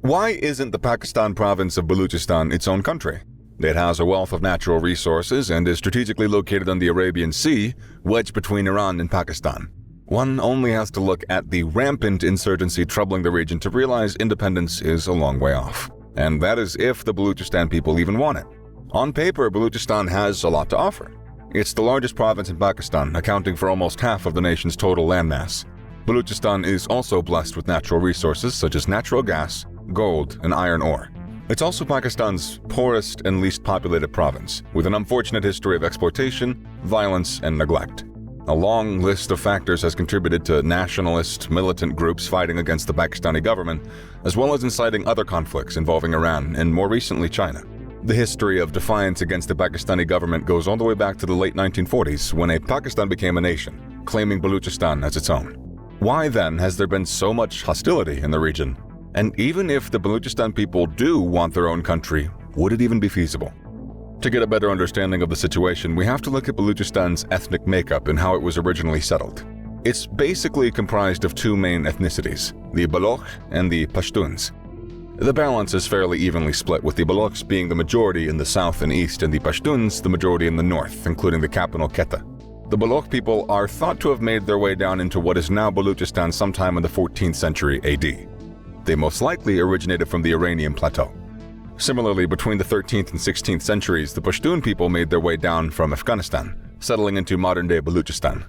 Why isn't the Pakistan province of Baluchistan its own country? It has a wealth of natural resources and is strategically located on the Arabian Sea, wedged between Iran and Pakistan. One only has to look at the rampant insurgency troubling the region to realize independence is a long way off. And that is if the Balochistan people even want it. On paper, Baluchistan has a lot to offer. It's the largest province in Pakistan, accounting for almost half of the nation's total landmass. Baluchistan is also blessed with natural resources such as natural gas, gold, and iron ore. It's also Pakistan's poorest and least populated province, with an unfortunate history of exploitation, violence, and neglect. A long list of factors has contributed to nationalist, militant groups fighting against the Pakistani government, as well as inciting other conflicts involving Iran and more recently China. The history of defiance against the Pakistani government goes all the way back to the late 1940s, when Pakistan became a nation, claiming Baluchistan as its own. Why then has there been so much hostility in the region? And even if the Balochistan people do want their own country, would it even be feasible? To get a better understanding of the situation, we have to look at Balochistan's ethnic makeup and how it was originally settled. It's basically comprised of two main ethnicities, the Baloch and the Pashtuns. The balance is fairly evenly split, with the Balochs being the majority in the south and east and the Pashtuns the majority in the north, including the capital Quetta. The Baloch people are thought to have made their way down into what is now Balochistan sometime in the 14th century AD. They most likely originated from the Iranian plateau. Similarly, between the 13th and 16th centuries, the Pashtun people made their way down from Afghanistan, settling into modern-day Baluchistan.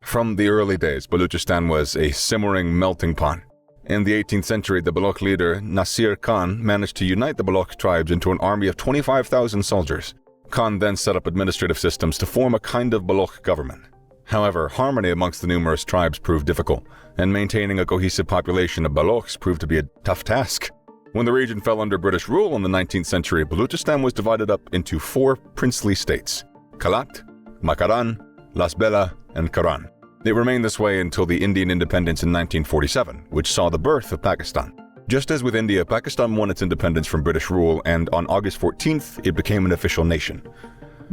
From the early days, Baluchistan was a simmering melting pot. In the 18th century, the Baloch leader Nasir Khan managed to unite the Baloch tribes into an army of 25,000 soldiers. Khan then set up administrative systems to form a kind of Baloch government. However, harmony amongst the numerous tribes proved difficult, and maintaining a cohesive population of Balochs proved to be a tough task. When the region fell under British rule in the 19th century, Baluchistan was divided up into 4 princely states: Kalat, Makran, Las Bela, and Kharan. It remained this way until the Indian independence in 1947, which saw the birth of Pakistan. Just as with India, Pakistan won its independence from British rule, and on August 14th, it became an official nation.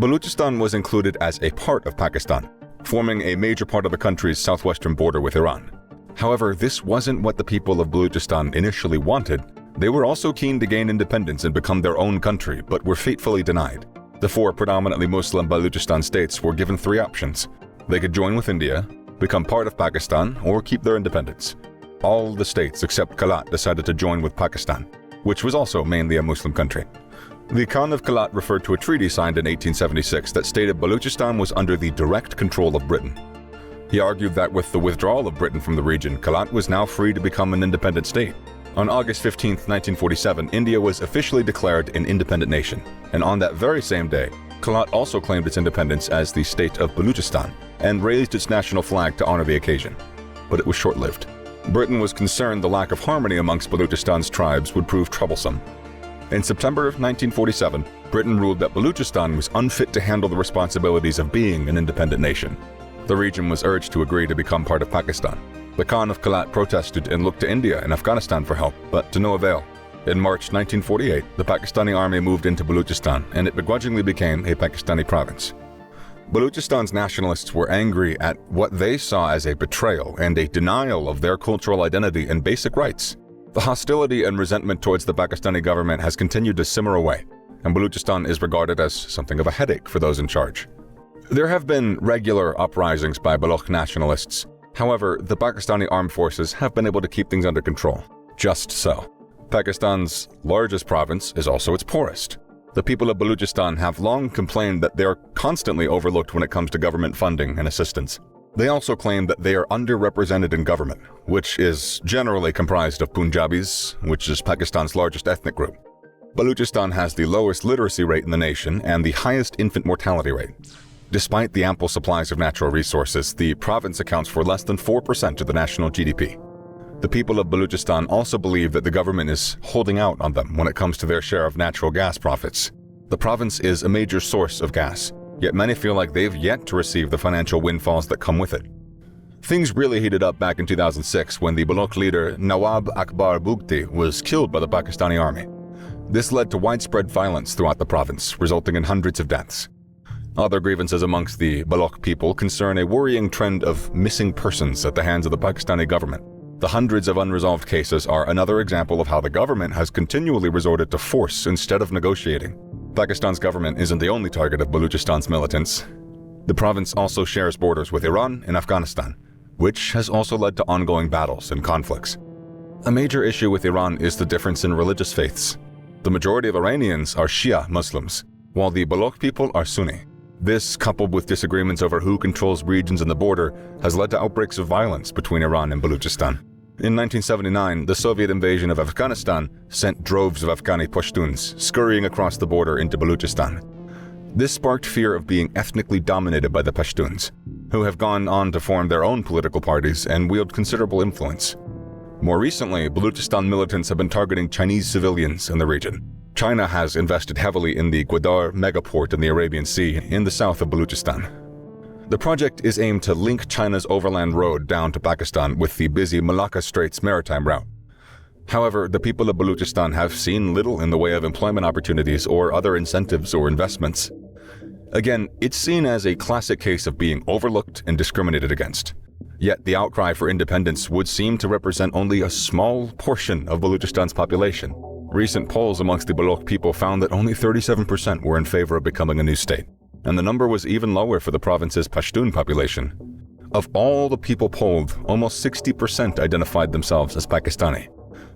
Baluchistan was included as a part of Pakistan, forming a major part of the country's southwestern border with Iran. However, this wasn't what the people of Baluchistan initially wanted. They were also keen to gain independence and become their own country, but were fatefully denied. The 4 predominantly Muslim Baluchistan states were given 3 options. They could join with India, become part of Pakistan, or keep their independence. All the states except Kalat decided to join with Pakistan, which was also mainly a Muslim country. The Khan of Kalat referred to a treaty signed in 1876 that stated Baluchistan was under the direct control of Britain. He argued that with the withdrawal of Britain from the region, Kalat was now free to become an independent state. On August 15, 1947, India was officially declared an independent nation, and on that very same day, Kalat also claimed its independence as the state of Baluchistan and raised its national flag to honor the occasion. But it was short-lived. Britain was concerned the lack of harmony amongst Baluchistan's tribes would prove troublesome. In September of 1947, Britain ruled that Baluchistan was unfit to handle the responsibilities of being an independent nation. The region was urged to agree to become part of Pakistan. The Khan of Kalat protested and looked to India and Afghanistan for help, but to no avail. In March 1948, the Pakistani army moved into Baluchistan, and it begrudgingly became a Pakistani province. Baluchistan's nationalists were angry at what they saw as a betrayal and a denial of their cultural identity and basic rights. The hostility and resentment towards the Pakistani government has continued to simmer away, and Baluchistan is regarded as something of a headache for those in charge. There have been regular uprisings by Baloch nationalists. However, the Pakistani armed forces have been able to keep things under control. Just so. Pakistan's largest province is also its poorest. The people of Baluchistan have long complained that they are constantly overlooked when it comes to government funding and assistance. They also claim that they are underrepresented in government, which is generally comprised of Punjabis, which is Pakistan's largest ethnic group. Baluchistan has the lowest literacy rate in the nation and the highest infant mortality rate. Despite the ample supplies of natural resources, the province accounts for less than 4% of the national GDP. The people of Baluchistan also believe that the government is holding out on them when it comes to their share of natural gas profits. The province is a major source of gas, yet many feel like they've yet to receive the financial windfalls that come with it. Things really heated up back in 2006 when the Baloch leader Nawab Akbar Bugti was killed by the Pakistani army. This led to widespread violence throughout the province, resulting in hundreds of deaths. Other grievances amongst the Baloch people concern a worrying trend of missing persons at the hands of the Pakistani government. The hundreds of unresolved cases are another example of how the government has continually resorted to force instead of negotiating. Pakistan's government isn't the only target of Balochistan's militants. The province also shares borders with Iran and Afghanistan, which has also led to ongoing battles and conflicts. A major issue with Iran is the difference in religious faiths. The majority of Iranians are Shia Muslims, while the Baloch people are Sunni. This, coupled with disagreements over who controls regions in the border, has led to outbreaks of violence between Iran and Baluchistan. In 1979, the Soviet invasion of Afghanistan sent droves of Afghani Pashtuns scurrying across the border into Baluchistan. This sparked fear of being ethnically dominated by the Pashtuns, who have gone on to form their own political parties and wield considerable influence. More recently, Baluchistan militants have been targeting Chinese civilians in the region. China has invested heavily in the Gwadar megaport in the Arabian Sea in the south of Baluchistan. The project is aimed to link China's overland road down to Pakistan with the busy Malacca Straits maritime route. However, the people of Baluchistan have seen little in the way of employment opportunities or other incentives or investments. Again, it's seen as a classic case of being overlooked and discriminated against. Yet the outcry for independence would seem to represent only a small portion of Baluchistan's population. Recent polls amongst the Baloch people found that only 37% were in favor of becoming a new state, and the number was even lower for the province's Pashtun population. Of all the people polled, almost 60% identified themselves as Pakistani.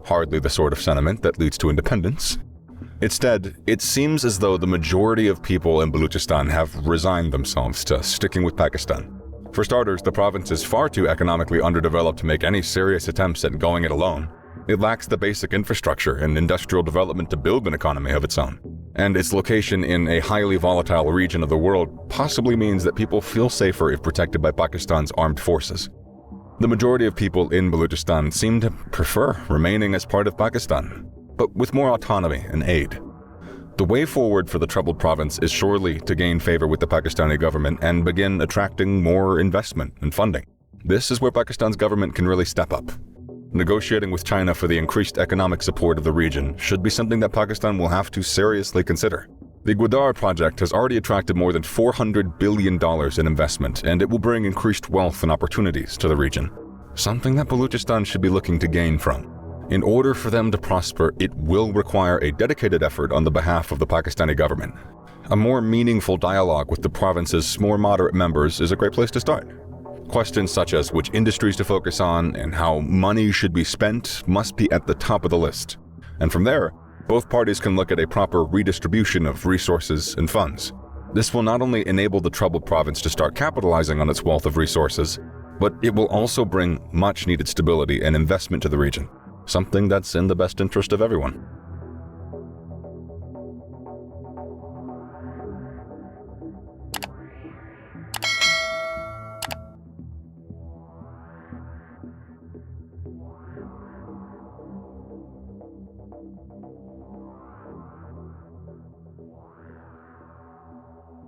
Hardly the sort of sentiment that leads to independence. Instead, it seems as though the majority of people in Baluchistan have resigned themselves to sticking with Pakistan. For starters, the province is far too economically underdeveloped to make any serious attempts at going it alone. It lacks the basic infrastructure and industrial development to build an economy of its own. And its location in a highly volatile region of the world possibly means that people feel safer if protected by Pakistan's armed forces. The majority of people in Baluchistan seem to prefer remaining as part of Pakistan, but with more autonomy and aid. The way forward for the troubled province is surely to gain favor with the Pakistani government and begin attracting more investment and funding. This is where Pakistan's government can really step up. Negotiating with China for the increased economic support of the region should be something that Pakistan will have to seriously consider. The Gwadar project has already attracted more than $400 billion in investment, and it will bring increased wealth and opportunities to the region, something that Baluchistan should be looking to gain from. In order for them to prosper, it will require a dedicated effort on the behalf of the Pakistani government. A more meaningful dialogue with the province's more moderate members is a great place to start. Questions such as which industries to focus on and how money should be spent must be at the top of the list. And from there, both parties can look at a proper redistribution of resources and funds. This will not only enable the troubled province to start capitalizing on its wealth of resources, but it will also bring much-needed stability and investment to the region. Something that's in the best interest of everyone.